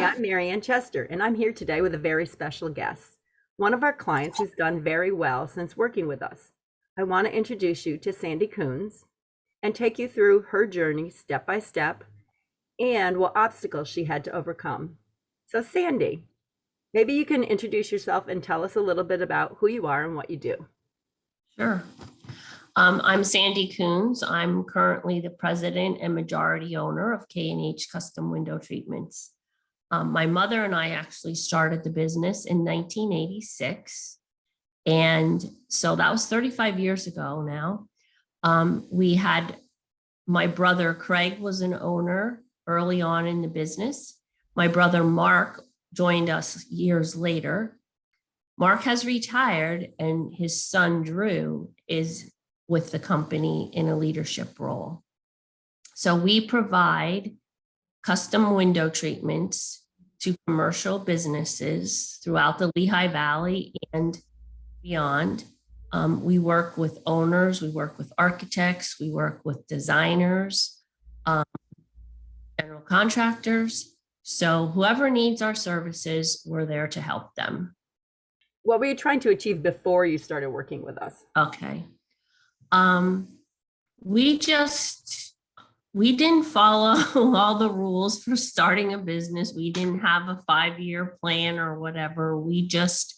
I'm Marianne Chester, and I'm here today with a very special guest, one of our clients who's done very well since working with us. I want to introduce you to Sandy Coons and take you through her journey step by step and what obstacles she had to overcome. So, Sandy, maybe you can introduce yourself and tell us a little bit about who you are and what you do. Sure. I'm Sandy Coons. I'm currently the president and majority owner of K&H Custom Window Treatments. My mother and I actually started the business in 1986. And so that was 35 years ago now. We had my brother Craig was an owner early on in the business. My brother Mark joined us years later. Mark has retired and his son Drew is with the company in a leadership role. So we provide custom window treatments to commercial businesses throughout the Lehigh Valley and beyond. We work with owners, we work with architects, we work with designers, general contractors. So whoever needs our services, we're there to help them. What were you trying to achieve before you started working with us? Okay. We didn't follow all the rules for starting a business. We didn't have a 5-year plan or whatever. We just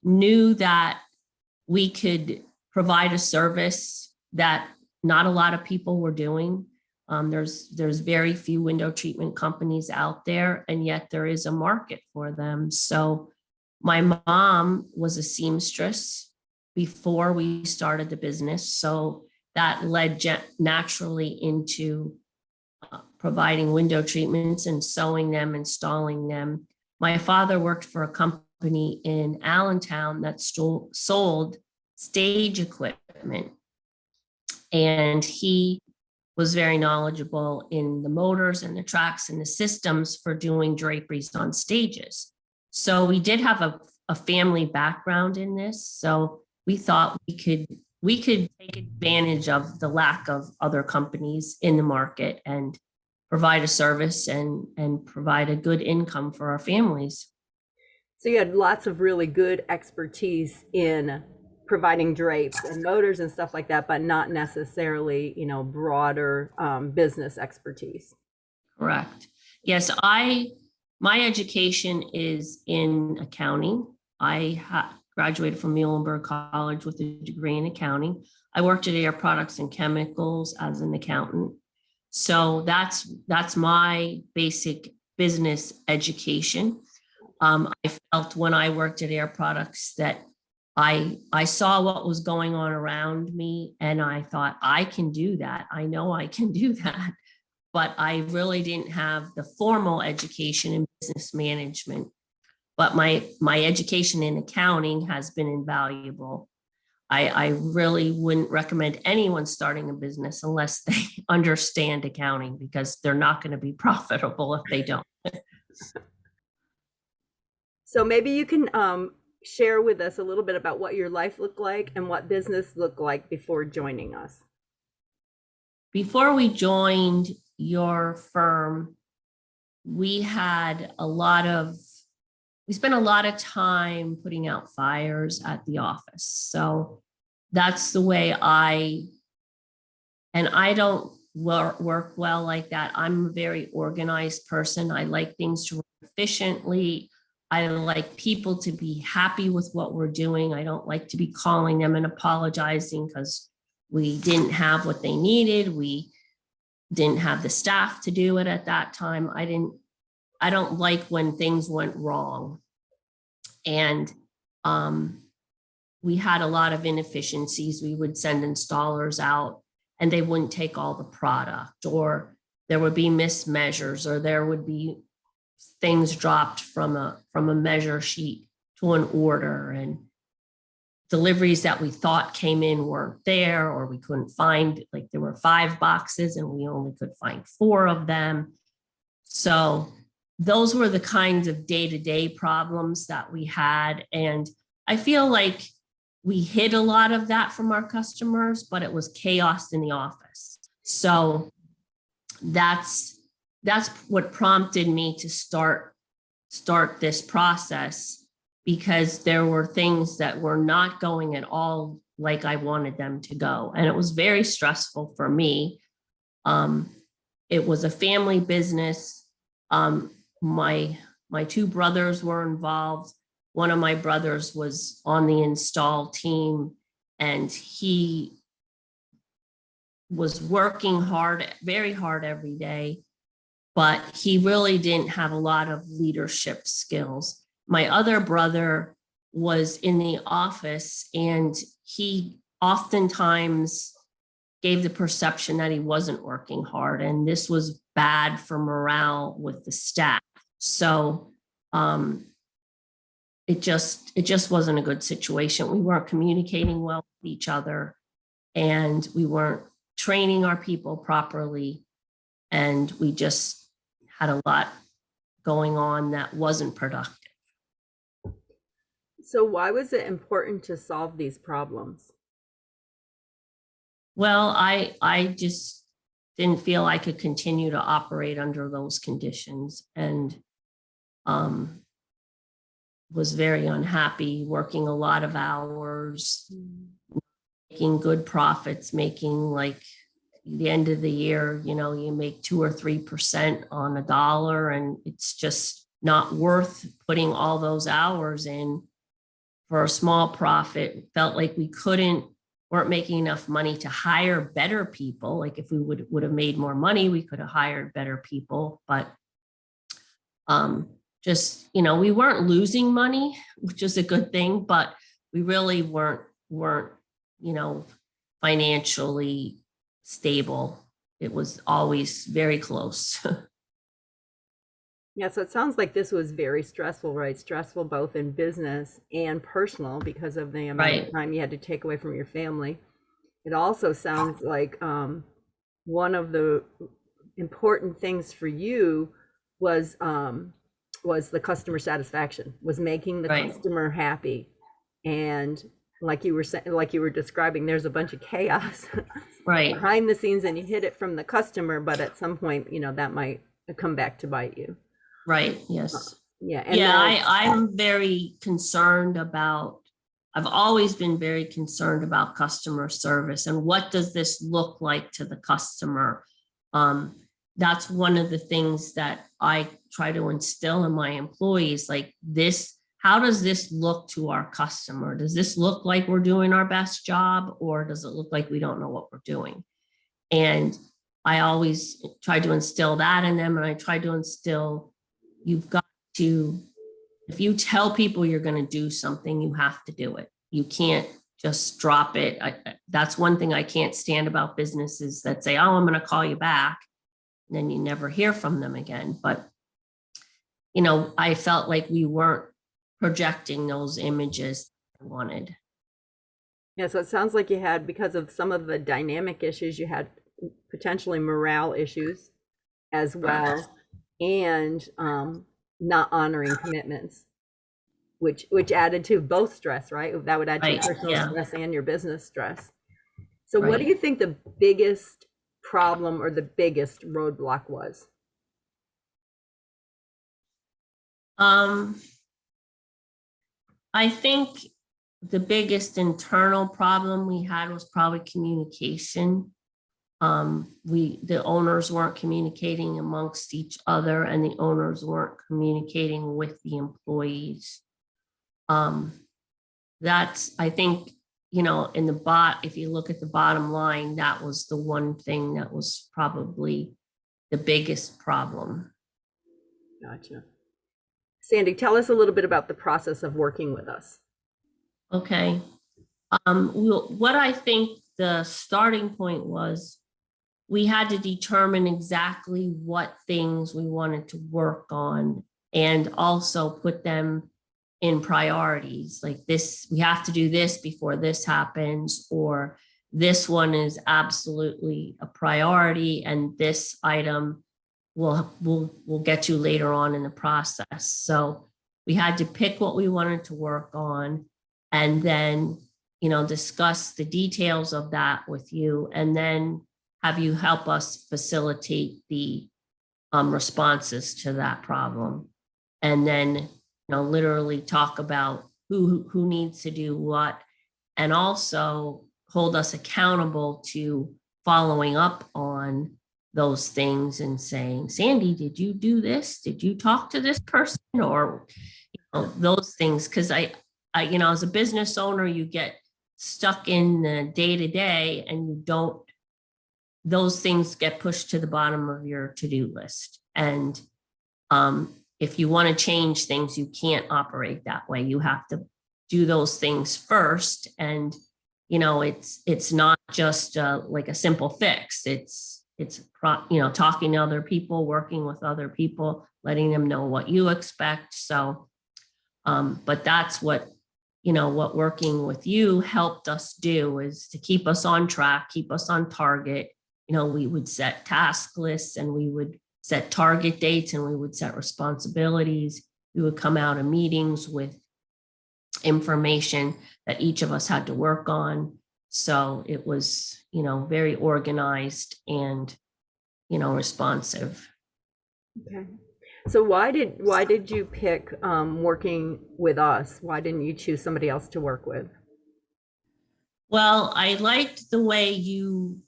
knew that we could provide a service that not a lot of people were doing. There's very few window treatment companies out there, and yet there is a market for them. So my mom was a seamstress before we started the business. So that led naturally into providing window treatments and sewing them, installing them. My father worked for a company in Allentown that sold stage equipment. And he was very knowledgeable in the motors and the tracks and the systems for doing draperies on stages. So we did have a family background in this. So we thought we could take advantage of the lack of other companies in the market and provide a service and provide a good income for our families. So you had lots of really good expertise in providing drapes and motors and stuff like that, but not necessarily, broader business expertise. Correct. Yes, my education is in accounting. I graduated from Muhlenberg College with a degree in accounting. I worked at Air Products and Chemicals as an accountant. So that's my basic business education. I felt when I worked at Air Products that I saw what was going on around me, and I thought, I can do that. I know I can do that. But I really didn't have the formal education in business management. But my education in accounting has been invaluable. I really wouldn't recommend anyone starting a business unless they understand accounting, because they're not going to be profitable if they don't. So maybe you can share with us a little bit about what your life looked like and what business looked like before joining us. Before we joined your firm, we spent a lot of time putting out fires at the office. So that's the way I don't work well like that. I'm a very organized person. I like things to run efficiently. I like people to be happy with what we're doing. I don't like to be calling them and apologizing because we didn't have what they needed. We didn't have the staff to do it at that time. I don't like when things went wrong. And we had a lot of inefficiencies. We would send installers out and they wouldn't take all the product, or there would be mismeasures, or there would be things dropped from a measure sheet to an order, and deliveries that we thought came in weren't there, or we couldn't find, like there were 5 boxes and we only could find 4 of them. So those were the kinds of day-to-day problems that we had. And I feel like we hid a lot of that from our customers, but it was chaos in the office. So that's what prompted me to start start this process because there were things that were not going at all like I wanted them to go. And it was very stressful for me. It was a family business. My two brothers were involved. One of my brothers was on the install team, and he was working hard, very hard every day, but he really didn't have a lot of leadership skills. My other brother was in the office, and he oftentimes gave the perception that he wasn't working hard, and this was bad for morale with the staff. So it just wasn't a good situation. We weren't communicating well with each other, and we weren't training our people properly, and we just had a lot going on that wasn't productive. So why was it important to solve these problems? Well, I just didn't feel I could continue to operate under those conditions, and was very unhappy, working a lot of hours, making good profits, making like the end of the year, you make 2 or 3% on a dollar, and it's just not worth putting all those hours in for a small profit. It felt like we weren't making enough money to hire better people. Like if we would have made more money, we could have hired better people, but just, we weren't losing money, which is a good thing, but we really weren't, financially stable. It was always very close. Yeah, so it sounds like this was very stressful, right? Stressful both in business and personal because of the amount of time you had to take away from your family. It also sounds like one of the important things for you was the customer satisfaction, was making the customer happy. And like you were saying, like you were describing, there's a bunch of chaos behind the scenes, and you hit it from the customer, but at some point, that might come back to bite you. Right. Yes. Yeah. And I'm very concerned about, I've always been very concerned about customer service and what does this look like to the customer. That's one of the things that I try to instill in my employees, like this. How does this look to our customer? Does this look like we're doing our best job, or does it look like we don't know what we're doing? And I always try to instill that in them. And I try to instill, you've got to, if you tell people you're going to do something, you have to do it. You can't just drop it. That's one thing I can't stand about businesses that say, oh, I'm going to call you back. And then you never hear from them again. But, I felt like we weren't projecting those images I wanted. Yeah, so it sounds like you had, because of some of the dynamic issues, you had potentially morale issues as well, and not honoring commitments, which added to both stress, right? That would add to your personal stress and your business stress. So what do you think the biggest problem or the biggest roadblock was? I think the biggest internal problem we had was probably communication. The owners weren't communicating amongst each other, and the owners weren't communicating with the employees. That's, I think, if you look at the bottom line, that was the one thing that was probably the biggest problem. Gotcha. Sandy, tell us a little bit about the process of working with us. Okay. What I think the starting point was, we had to determine exactly what things we wanted to work on, and also put them in priorities. Like this, we have to do this before this happens, or this one is absolutely a priority, and this item we'll get to later on in the process. So we had to pick what we wanted to work on, and then, discuss the details of that with you, and then have you help us facilitate the responses to that problem. and then, literally talk about who needs to do what, and also hold us accountable to following up on those things and saying, Sandy, did you do this? Did you talk to this person? Or those things. Because I, as a business owner, you get stuck in the day to day, and you don't, those things get pushed to the bottom of your to-do list. And if you want to change things, you can't operate that way. You have to do those things first. And, it's not just like a simple fix. It's talking to other people, working with other people, letting them know what you expect. So, but that's what working with you helped us do, is to keep us on track, keep us on target. We would set task lists, and we would set target dates, and we would set responsibilities. We would come out of meetings with information that each of us had to work on. So it was, very organized and, responsive. Okay. So why did you pick working with us? Why didn't you choose somebody else to work with? Well, I liked the way you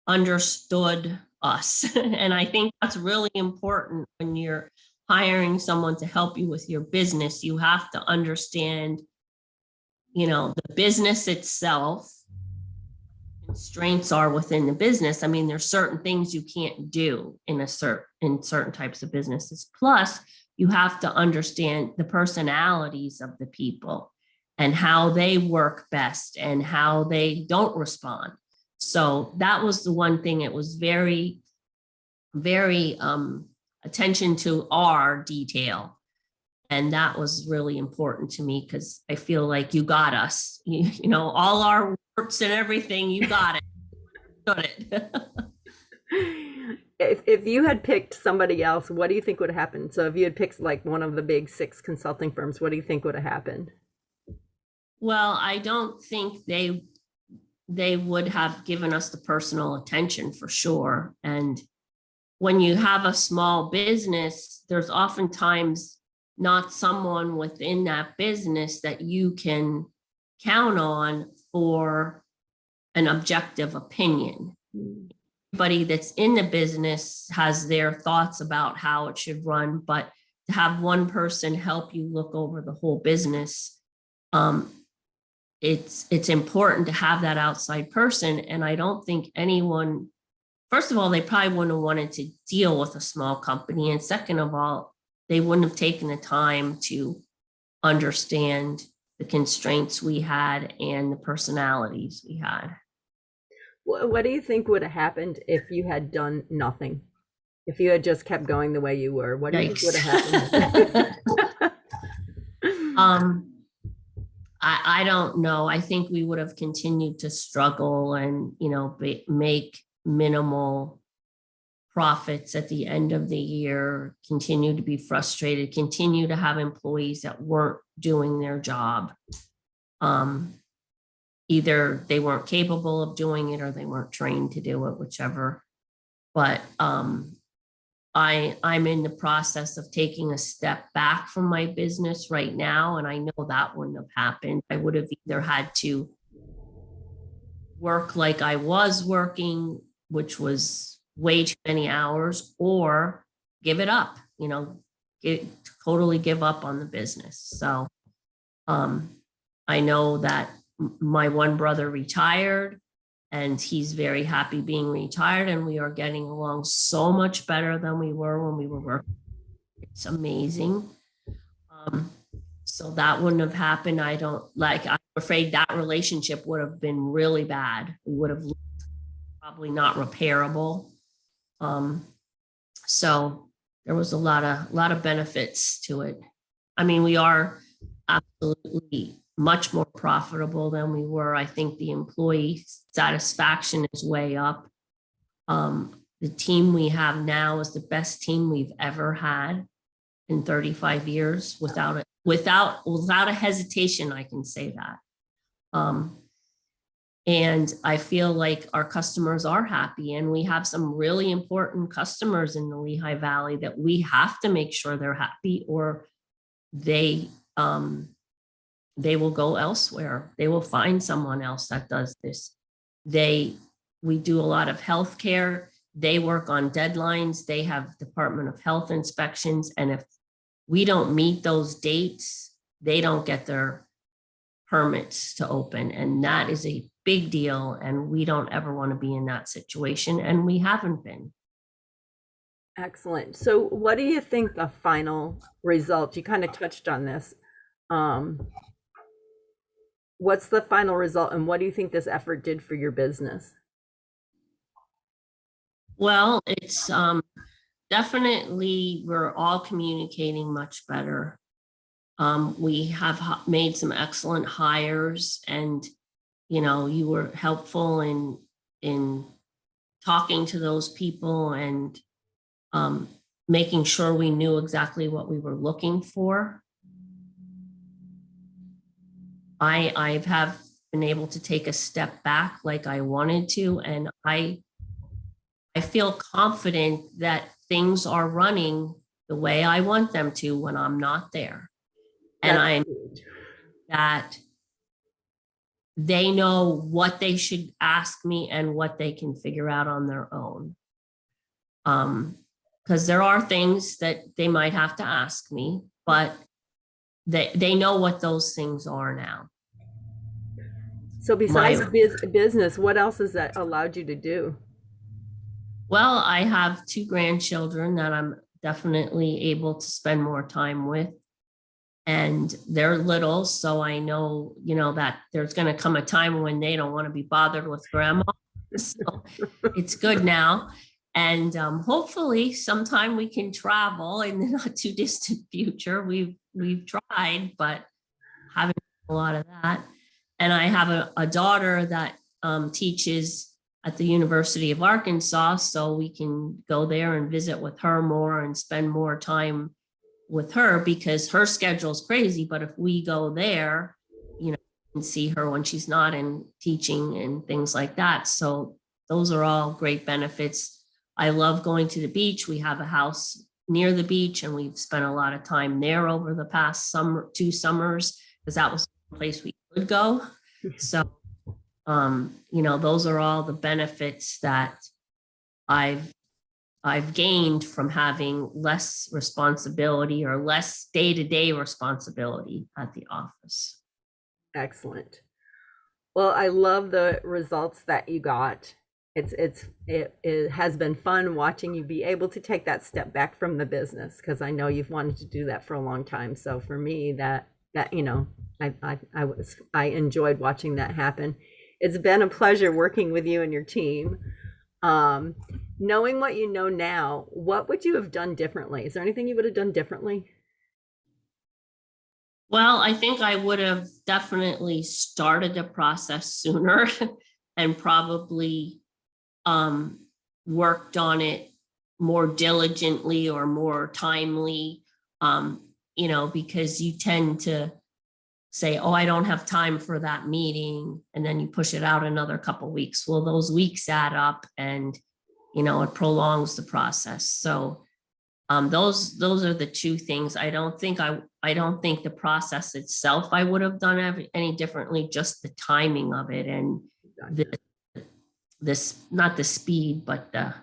understood us. And I think that's really important when you're hiring someone to help you with your business. You have to understand, the business itself. Constraints are within the business. I mean, there's certain things you can't do in certain types of businesses. Plus, you have to understand the personalities of the people and how they work best and how they don't respond. So that was the one thing. It was very, very attention to our detail. And that was really important to me, because I feel like you got us, all our works and everything, you got it. Got it. If you had picked somebody else, what do you think would have happened? So if you had picked like one of the big 6 consulting firms, what do you think would have happened? Well, I don't think they would have given us the personal attention, for sure. And when you have a small business, there's oftentimes not someone within that business that you can count on for an objective opinion. Everybody that's in the business has their thoughts about how it should run, but to have one person help you look over the whole business, it's important to have that outside person. And I don't think anyone, first of all, they probably wouldn't have wanted to deal with a small company. And second of all, they wouldn't have taken the time to understand the constraints we had and the personalities we had. What do you think would have happened if you had done nothing? If you had just kept going the way you were, what do you think would have happened? I don't know. I think we would have continued to struggle and, make minimal profits at the end of the year, continue to be frustrated, continue to have employees that weren't doing their job. Either they weren't capable of doing it or they weren't trained to do it, whichever. But I'm in the process of taking a step back from my business right now, and I know that wouldn't have happened. I would have either had to work like I was working, which was way too many hours, or give it up, totally give up on the business. So I know that my one brother retired, and he's very happy being retired, and we are getting along so much better than we were when we were working. It's amazing. So that wouldn't have happened. I'm afraid that relationship would have been really bad. We would have probably not repairable. So there was a lot of benefits to it. I mean, we are absolutely much more profitable than we were. I think the employee satisfaction is way up. The team we have now is the best team we've ever had in 35 years. Without a hesitation, I can say that. And I feel like our customers are happy, and we have some really important customers in the Lehigh Valley that we have to make sure they're happy, or they they will go elsewhere. They will find someone else that does this. We do a lot of healthcare. They work on deadlines. They have Department of Health inspections. And if we don't meet those dates, they don't get their permits to open. And that is a big deal. And we don't ever want to be in that situation. And we haven't been. Excellent. So what do you think the final result, you kind of touched on this. What's the final result and what do you think this effort did for your business? Well, it's definitely, we're all communicating much better. We have made some excellent hires, and you were helpful in talking to those people and making sure we knew exactly what we were looking for. I have been able to take a step back like I wanted to, and I feel confident that things are running the way I want them to when I'm not there. And I know that they know what they should ask me and what they can figure out on their own. Because there are things that they might have to ask me, but they know what those things are now. So besides business, what else has that allowed you to do? Well, I have 2 grandchildren that I'm definitely able to spend more time with. And they're little, so I know, that there's going to come a time when they don't want to be bothered with grandma. So it's good now. And hopefully sometime we can travel in the not too distant future. We've tried, but haven't done a lot of that. And I have a daughter that teaches at the University of Arkansas, so we can go there and visit with her more and spend more time with her, because her schedule is crazy. But if we go there, and see her when she's not in teaching and things like that. So those are all great benefits. I love going to the beach. We have a house near the beach, and we've spent a lot of time there over the past 2 summers, because that was the place we could go. So, those are all the benefits that I've gained from having less responsibility or less day-to-day responsibility at the office. Excellent. Well, I love the results that you got. It has been fun watching you be able to take that step back from the business, because I know you've wanted to do that for a long time. So for me, that I enjoyed watching that happen. It's been a pleasure working with you and your team. Knowing what you know now, what would you have done differently? Is there anything you would have done differently? Well, I think I would have definitely started the process sooner and probably worked on it more diligently or more timely, because you tend to say, oh, I don't have time for that meeting. And then you push it out another couple of weeks. Well, those weeks add up, and, it prolongs the process. So those are the 2 things. I don't think the process itself I would have done any differently, just the timing of it and this, not the speed, but the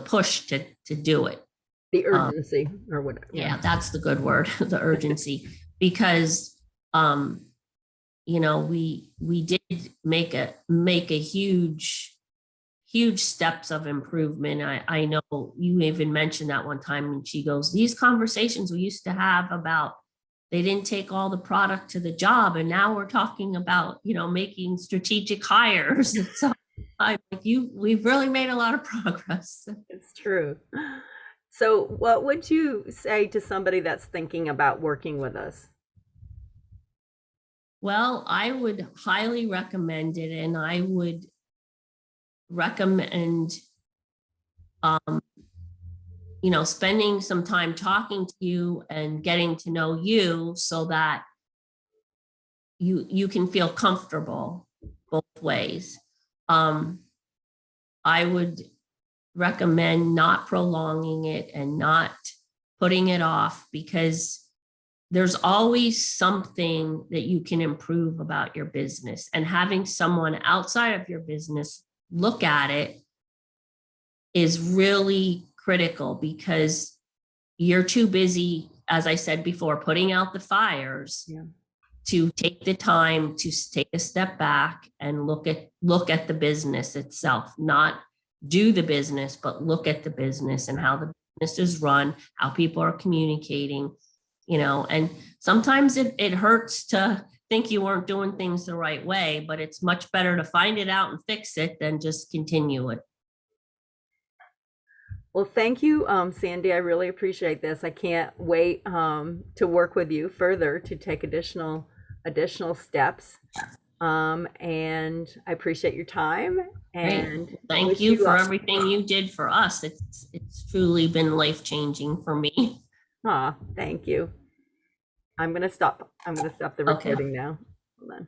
push to do it. The urgency or whatever. Yeah, that's the good word, the urgency, because we did make a huge steps of improvement. I know you even mentioned that one time, and she goes, these conversations we used to have about they didn't take all the product to the job, and now we're talking about making strategic hires. So I'm like, we've really made a lot of progress. It's true. So what would you say to somebody that's thinking about working with us? Well, I would highly recommend it, and I would recommend spending some time talking to you and getting to know you, so that you can feel comfortable both ways. I would recommend not prolonging it and not putting it off, because there's always something that you can improve about your business, and having someone outside of your business look at it is really critical, because you're too busy, as I said before, putting out the fires, Yeah. to take the time to take a step back and look at the business itself, not do the business, but look at the business and how the business is run, how people are communicating, and sometimes it hurts to think you weren't doing things the right way, but it's much better to find it out and fix it than just continue it. Well, thank you, Sandy. I really appreciate this. I can't wait to work with you further to take additional steps. And I appreciate your time Great. and Thank wish you you for everything you did for us. It's truly been life-changing for me. thank you. I'm gonna stop the Okay. recording now. Hold on.